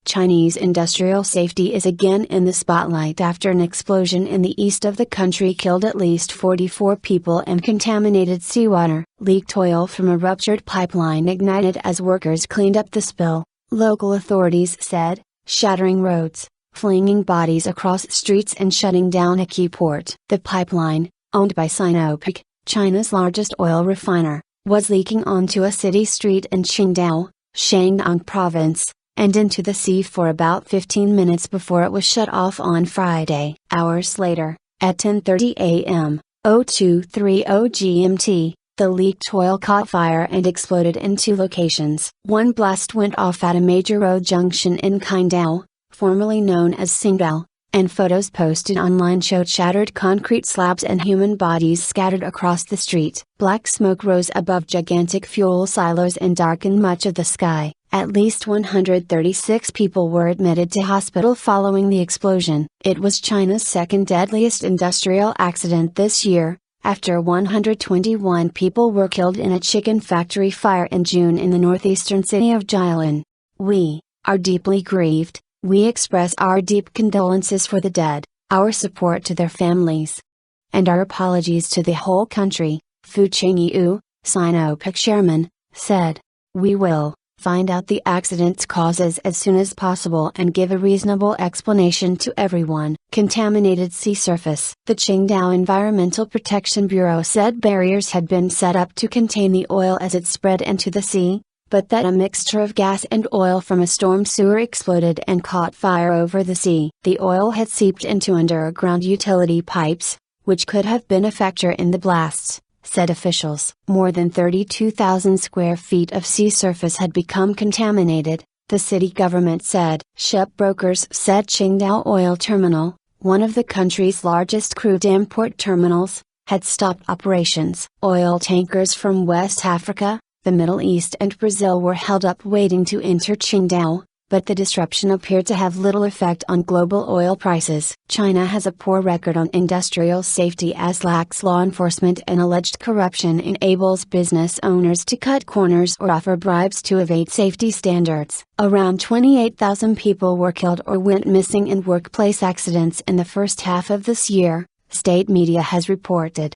Chinese industrial safety is again in the spotlight after an explosion in the east of the country killed at least 44 people and contaminated seawater. Leaked oil from a ruptured pipeline ignited as workers cleaned up the spill, local authorities said, shattering roads, flinging bodies across streets and shutting down a key port. The pipeline, owned by Sinopec, China's largest oil refiner, was leaking onto a city street in Qingdao, Shangdong province, and into the sea for about 15 minutes before it was shut off on Friday. Hours later, at 10:30 a.m., 0230 GMT, the leaked oil caught fire and exploded in two locations. One blast went off at a major road junction in Qindao, formerly known as Tsingtao, and photos posted online showed shattered concrete slabs and human bodies scattered across the street. Black smoke rose above gigantic fuel silos and darkened much of the sky. At least 136 people were admitted to hospital following the explosion. It was China's second deadliest industrial accident this year, after 121 people were killed in a chicken factory fire in June in the northeastern city of Jilin. We are deeply grieved. We express our deep condolences for the dead, our support to their families, and our apologies to the whole country, Fu Qingyu, Sinopec chairman, said. We will find out the accident's causes as soon as possible and give a reasonable explanation to everyone. Contaminated sea surface. The Qingdao Environmental Protection Bureau said barriers had been set up to contain the oil as it spread into the sea, but that a mixture of gas and oil from a storm sewer exploded and caught fire over the sea. The oil had seeped into underground utility pipes, which could have been a factor in the blasts, said officials. More than 32,000 square feet of sea surface had become contaminated, the city government said. Shipbrokers said Qingdao Oil Terminal, one of the country's largest crude import terminals, had stopped operations. Oil tankers from West Africa, the Middle East and Brazil were held up waiting to enter Qingdao, but the disruption appeared to have little effect on global oil prices. China has a poor record on industrial safety as lax law enforcement and alleged corruption enables business owners to cut corners or offer bribes to evade safety standards. Around 28,000 people were killed or went missing in workplace accidents in the first half of this year, state media has reported.